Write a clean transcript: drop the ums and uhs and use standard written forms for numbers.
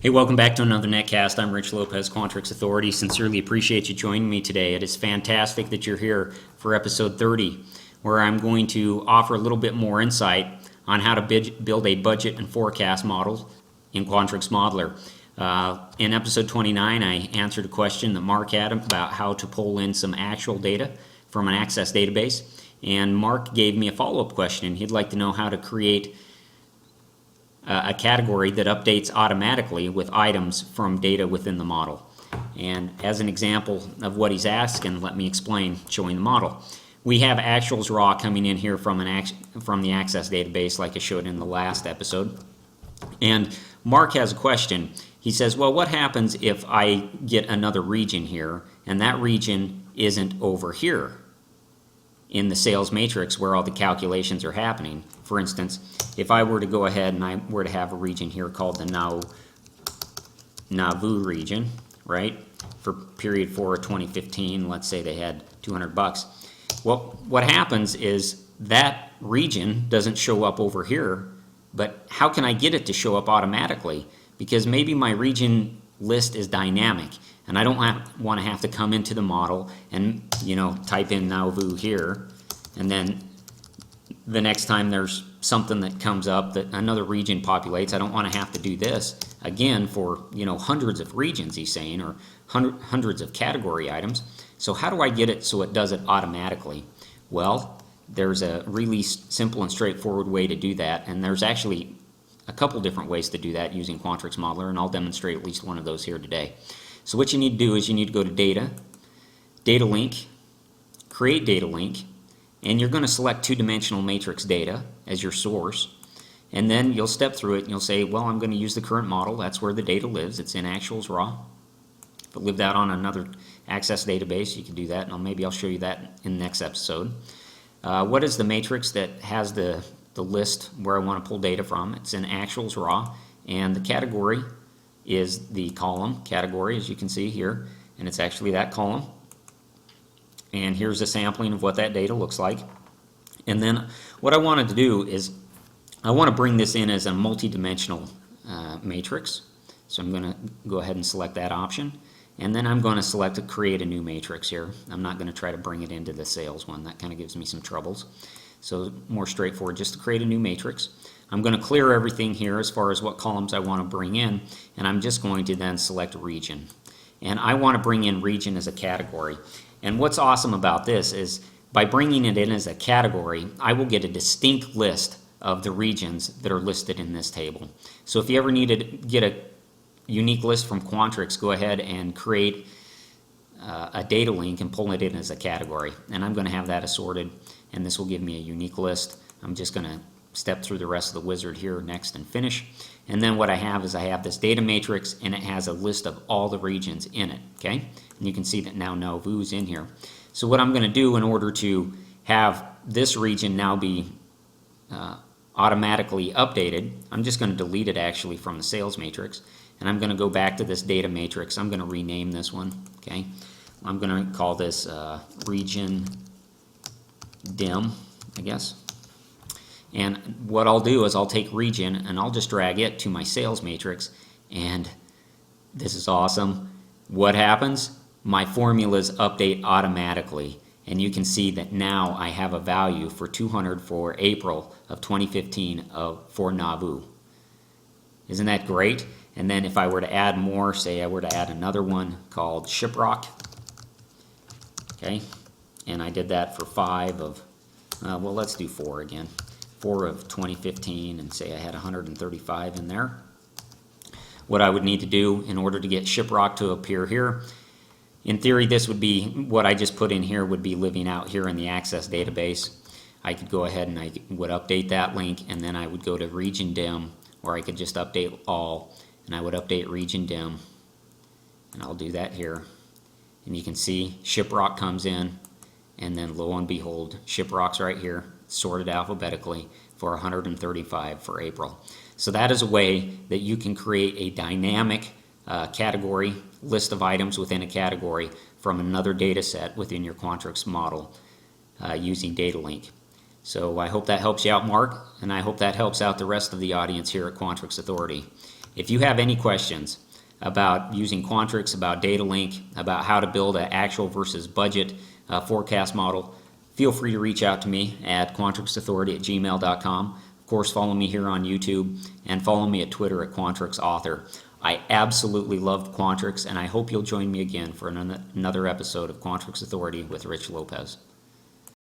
Hey, welcome back to another Netcast. I'm Rich Lopez, Quantrix Authority. Sincerely appreciate you joining me today. It is fantastic that you're here for episode 30, where I'm going to offer a little bit more insight on how to build a budget and forecast model in Quantrix Modeler. In episode 29, I answered a question that Mark had about how to pull in some actual data from an Access database, and Mark gave me a follow-up question. He'd like to know how to create a category that updates automatically with items from data within the model. And as an example of what he's asking, let me explain, showing the model. We have actuals raw coming in here from the Access database, like I showed in the last episode. And Mark has a question. He says, well, what happens if I get another region here, and that region isn't over here in the sales matrix where all the calculations are happening? For instance, if I were to go ahead and I were to have a region here called the Nauvoo region, right, for period 4 of 2015, let's say they had $200. Well, what happens is that region doesn't show up over here, but how can I get it to show up automatically? Because maybe my region list is dynamic, and I don't want to have to come into the model and type in Nauvoo here, and then the next time there's something that comes up that another region populates, I don't want to have to do this again for hundreds of regions, he's saying, or hundreds of category items. So how do I get it so it does it automatically? Well, there's a really simple and straightforward way to do that, and there's actually a couple different ways to do that using Quantrix Modeler, and I'll demonstrate at least one of those here today. So what you need to do is you need to go to Data, DataLink, create DataLink, and you're going to select two-dimensional matrix data as your source, and then you'll step through it and you'll say, well, I'm going to use the current model. That's where the data lives. It's in actuals raw. If it lived out on another Access database, you can do that, and maybe I'll show you that in the next episode. What is the matrix that has the list where I want to pull data from? It's in actuals raw, and the category is the column category, as you can see here, and it's actually that column. And here's a sampling of what that data looks like. And then what I wanted to do is I want to bring this in as a multi-dimensional matrix. So I'm going to go ahead and select that option. And then I'm going to select to create a new matrix here. I'm not going to try to bring it into the sales one. That kind of gives me some troubles. So more straightforward, just to create a new matrix. I'm going to clear everything here as far as what columns I want to bring in. And I'm just going to then select region. And I want to bring in region as a category. And what's awesome about this is by bringing it in as a category, I will get a distinct list of the regions that are listed in this table. So if you ever need to get a unique list from Quantrix, go ahead and create a data link and pull it in as a category. And I'm going to have that assorted, and this will give me a unique list. I'm just going to step through the rest of the wizard here next and finish. And then what I have is I have this data matrix, and it has a list of all the regions in it, okay? And you can see that now Nauvoo's in here. So what I'm going to do in order to have this region now be automatically updated, I'm just going to delete it actually from the sales matrix, and I'm going to go back to this data matrix. I'm going to rename this one, okay? I'm going to call this region dim, I guess. And what I'll do is I'll take region and I'll just drag it to my sales matrix, and this is awesome. What happens? My formulas update automatically, and you can see that now I have a value for 200 for April of 2015 for Nauvoo. Isn't that great? And then if I were to add more, say I were to add another one called Shiprock, okay, and I did that for 5 of, well, let's do 4 again. 4 of 2015, and say I had 135 in there. What I would need to do in order to get Shiprock to appear here, in theory this would be, what I just put in here would be living out here in the Access database. I could go ahead and I would update that link, and then I would go to region dim, or I could just update all, and I would update region dim, and I'll do that here. And you can see Shiprock comes in, and then lo and behold, Shiprock's right here, sorted alphabetically for 135 for April. So that is a way that you can create a dynamic category, list of items within a category from another data set within your Quantrix model using DataLink. So I hope that helps you out, Mark, and I hope that helps out the rest of the audience here at Quantrix Authority. If you have any questions about using Quantrix, about DataLink, about how to build an actual versus budget forecast model, feel free to reach out to me at quantrixauthority@gmail.com. Of course, follow me here on YouTube and follow me at Twitter at QuantrixAuthor. I absolutely loved Quantrix, and I hope you'll join me again for another episode of Quantrix Authority with Rich Lopez.